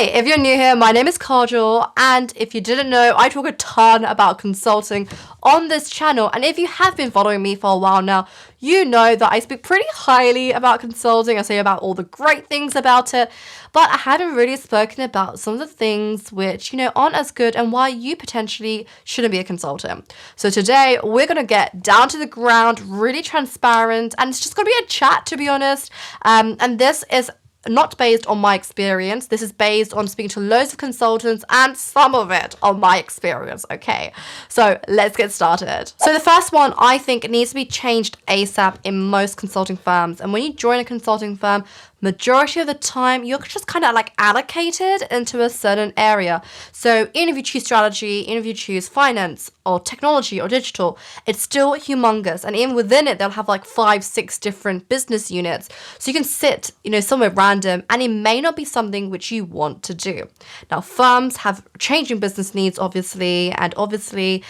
Hi, if you're new here, my name is Kajol, and if you didn't know, I talk a ton about consulting on this channel, and if you have been following me for a while now, you know that I speak pretty highly about consulting. I say about all the great things about it, but I haven't really spoken about some of the things which, aren't as good and why you potentially shouldn't be a consultant. So today, we're going to get down to the ground, really transparent, and it's just going to be a chat, to be honest, and this is not based on my experience. This is based on speaking to loads of consultants and some of it on my experience, okay? So let's get started. So the first one, I think, needs to be changed ASAP in most consulting firms. And when you join a consulting firm, majority of the time, you're just kind of like allocated into a certain area. So even if you choose strategy, even if you choose finance or technology or digital, it's still humongous. And even within it, they'll have like 5-6 different business units. So you can sit, somewhere random, and it may not be something which you want to do. Now, firms have changing business needs, obviously, and obviously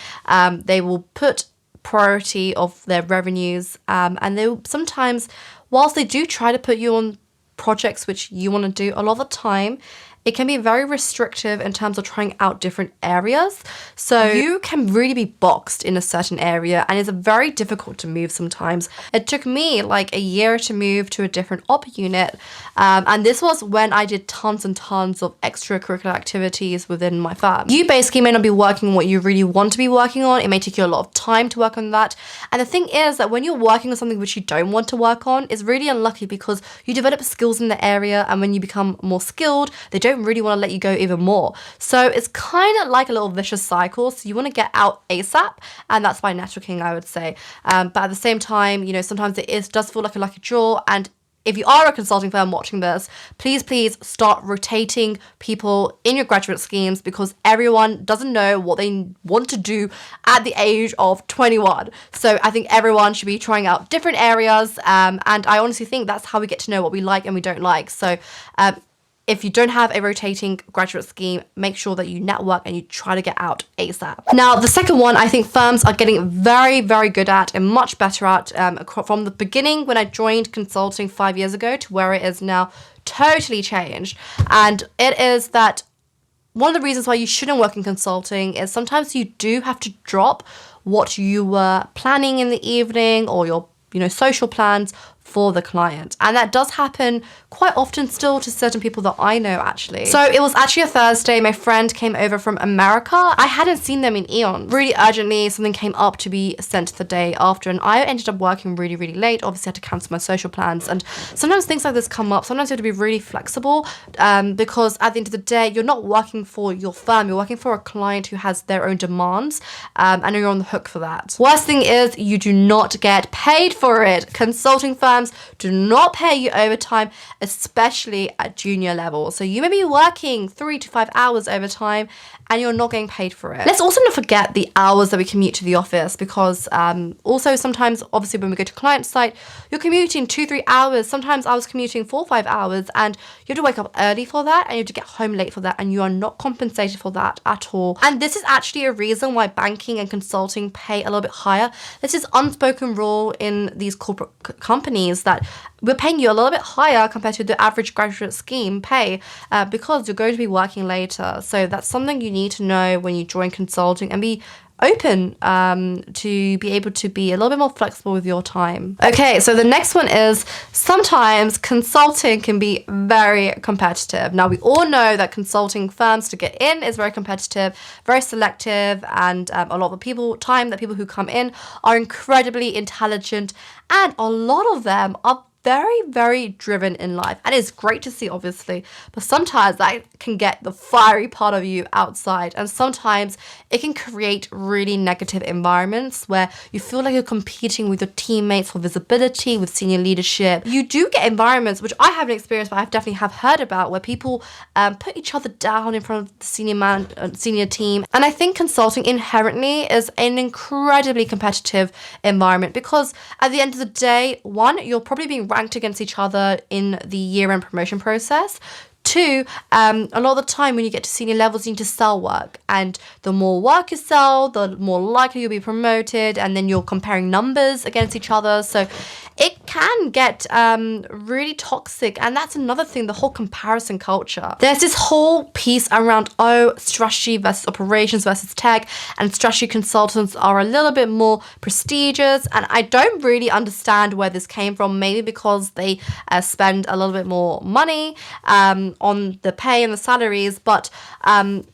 they will put priority of their revenues, and they will sometimes, whilst they do try to put you on projects which you want to do, a lot of the time it can be very restrictive in terms of trying out different areas. So you can really be boxed in a certain area, and it's very difficult to move sometimes. It took me like a year to move to a different op unit, and this was when I did tons and tons of extracurricular activities within my firm. You basically may not be working on what you really want to be working on. It may take you a lot of time to work on that. And the thing is that when you're working on something which you don't want to work on, it's really unlucky because you develop skills in the area, and when you become more skilled, they don't really want to let you go even more. So it's kind of like a little vicious cycle. So you want to get out ASAP, and that's by networking, I would say. But at the same time, sometimes does feel like a lucky draw. And if you are a consulting firm watching this, please start rotating people in your graduate schemes, because everyone doesn't know what they want to do at the age of 21. So I think everyone should be trying out different areas. And I honestly think that's how we get to know what we like and we don't like. So if you don't have a rotating graduate scheme, make sure that you network and you try to get out ASAP. Now, the second one, I think firms are getting very, very good at and much better at from the beginning when I joined consulting 5 years ago to where it is now, totally changed. And it is that one of the reasons why you shouldn't work in consulting is sometimes you do have to drop what you were planning in the evening or your social plans for the client. And that does happen quite often still to certain people that I know, actually. So it was actually a Thursday. My friend came over from America. I hadn't seen them in eons. Really urgently, something came up to be sent the day after, and I ended up working really, really late. Obviously, I had to cancel my social plans. And sometimes things like this come up. Sometimes you have to be really flexible, because at the end of the day, you're not working for your firm. You're working for a client who has their own demands, and you're on the hook for that. Worst thing is you do not get paid for it. Consulting firms do not pay you overtime, especially at junior level. So you may be working 3 to 5 hours overtime and you're not getting paid for it. Let's also not forget the hours that we commute to the office, because also sometimes, obviously, when we go to client site, you're commuting 2-3 hours. Sometimes I was commuting 4-5 hours, and you have to wake up early for that, and you have to get home late for that, and you are not compensated for that at all. And this is actually a reason why banking and consulting pay a little bit higher. This is unspoken rule in these corporate companies that we're paying you a little bit higher compared to the average graduate scheme pay, because you're going to be working later. So that's something you need to know when you join consulting, and be open to be able to be a little bit more flexible with your time. Okay, so the next one is sometimes consulting can be very competitive. Now, we all know that consulting firms to get in is very competitive, very selective, and a lot of the people who come in are incredibly intelligent, and a lot of them are very, very driven in life. And it's great to see, obviously, but sometimes that can get the fiery part of you outside. And sometimes it can create really negative environments where you feel like you're competing with your teammates for visibility, with senior leadership. You do get environments, which I haven't experienced, but I definitely have heard about, where people put each other down in front of the senior team. And I think consulting inherently is an incredibly competitive environment, because at the end of the day, one, you're probably being ranked against each other in the year-end promotion process. Two, a lot of the time when you get to senior levels, you need to sell work. And the more work you sell, the more likely you'll be promoted. And then you're comparing numbers against each other. So it can get really toxic. And that's another thing, the whole comparison culture. There's this whole piece around, strategy versus operations versus tech. And strategy consultants are a little bit more prestigious. And I don't really understand where this came from. Maybe because they spend a little bit more money on the pay and the salaries, but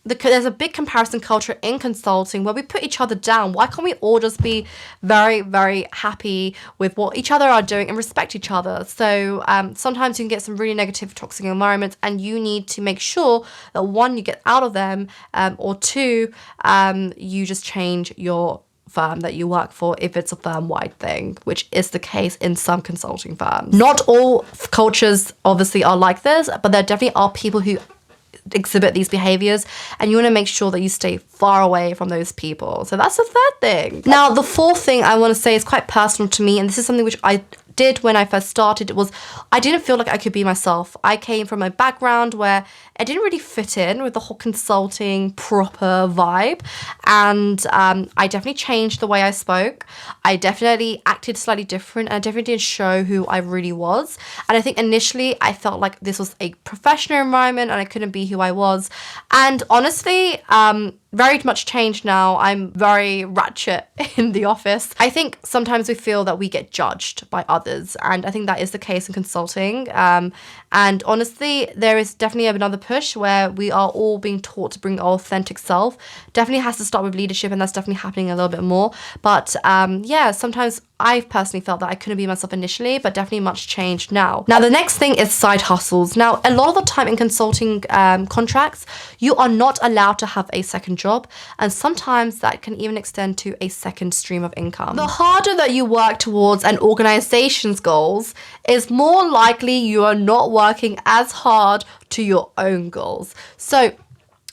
there's a big comparison culture in consulting where we put each other down. Why can't we all just be very, very happy with what each other are doing and respect each other? So sometimes you can get some really negative, toxic environments, and you need to make sure that one, you get out of them, or two, you just change your firm that you work for if it's a firm-wide thing, which is the case in some consulting firms. Not all cultures obviously are like this, but there definitely are people who exhibit these behaviors, and you want to make sure that you stay far away from those people. So that's the third thing. Now, the fourth thing I want to say is quite personal to me, and this is something which I did when I first started. It was, I didn't feel like I could be myself. I came from a background where I didn't really fit in with the whole consulting proper vibe, and I definitely changed the way I spoke. I definitely acted slightly different, and I definitely didn't show who I really was. And I think initially I felt like this was a professional environment and I couldn't be who I was. And honestly, very much changed now. I'm very ratchet in the office. I think sometimes we feel that we get judged by others, and I think that is the case in consulting. And honestly, there is definitely another push where we are all being taught to bring our authentic self. Definitely has to start with leadership, and that's definitely happening a little bit more. But yeah, sometimes I've personally felt that I couldn't be myself initially, but definitely much changed now. Now, the next thing is side hustles. Now, a lot of the time in consulting contracts, you are not allowed to have a second job, and sometimes that can even extend to a second stream of income. The harder that you work towards an organization's goals, is more likely you are not working as hard to your own goals. So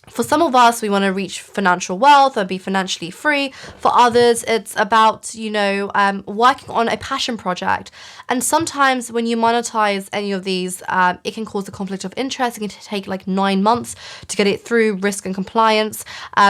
for some of us, we want to reach financial wealth or be financially free. For others, it's about, working on a passion project. And sometimes when you monetize any of these, it can cause a conflict of interest. It can take like 9 months to get it through risk and compliance.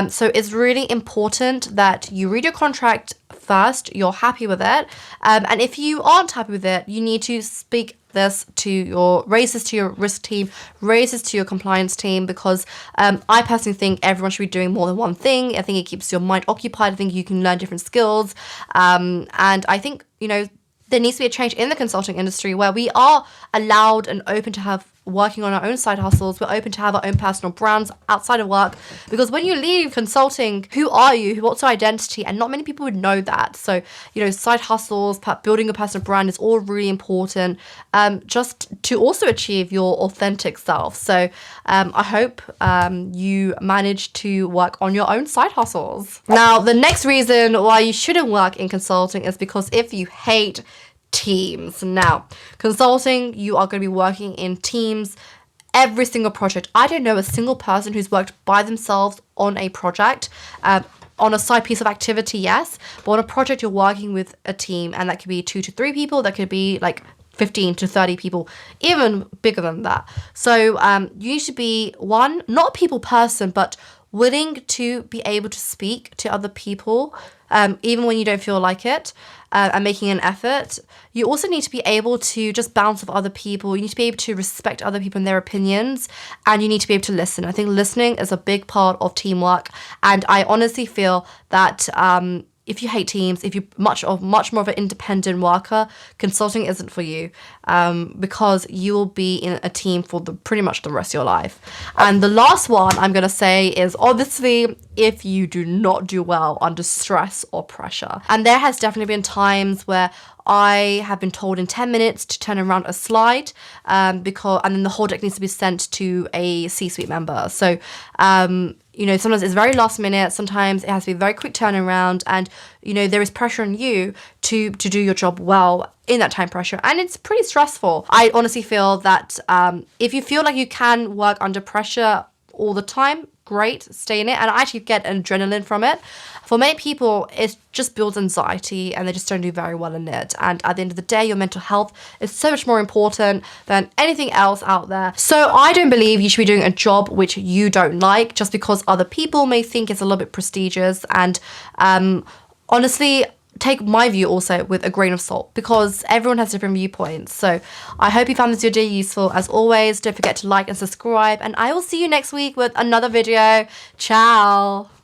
So it's really important that you read your contract first, you're happy with it. And if you aren't happy with it, you need to raise this to your risk team, raise this to your compliance team, because I personally think everyone should be doing more than one thing. I think it keeps your mind occupied. I think you can learn different skills. And I think, there needs to be a change in the consulting industry where we are allowed and open to have working on our own side hustles. We're open to have our own personal brands outside of work, because when you leave consulting, who are you? What's your identity? And not many people would know that. So, side hustles, building a personal brand is all really important, just to also achieve your authentic self. So I hope you manage to work on your own side hustles. Now, the next reason why you shouldn't work in consulting is because if you hate teams. Now, consulting, you are going to be working in teams every single project. I don't know a single person who's worked by themselves on a project. On a side piece of activity, yes, but on a project, you're working with a team, and that could be 2 to 3 people. That could be like 15 to 30 people, even bigger than that. So you need to be, one, not a people person, but willing to be able to speak to other people, even when you don't feel like it, and making an effort. You also need to be able to just bounce off other people. You need to be able to respect other people and their opinions, and you need to be able to listen. I think listening is a big part of teamwork, and I honestly feel that if you hate teams, if you're much more of an independent worker, consulting isn't for you, because you will be in a team for pretty much the rest of your life. And the last one I'm going to say is obviously if you do not do well under stress or pressure. And there has definitely been times where I have been told in 10 minutes to turn around a slide, and then the whole deck needs to be sent to a C-suite member. So, sometimes it's very last minute. Sometimes it has to be a very quick turnaround, and, there is pressure on you to do your job well in that time pressure. And it's pretty stressful. I honestly feel that if you feel like you can work under pressure all the time, great, stay in it, and I actually get adrenaline from it. For many people, it just builds anxiety and they just don't do very well in it. And at the end of the day, your mental health is so much more important than anything else out there. So I don't believe you should be doing a job which you don't like just because other people may think it's a little bit prestigious. And honestly, take my view also with a grain of salt because everyone has different viewpoints. So I hope you found this video useful. As always, don't forget to like and subscribe, and I will see you next week with another video. Ciao.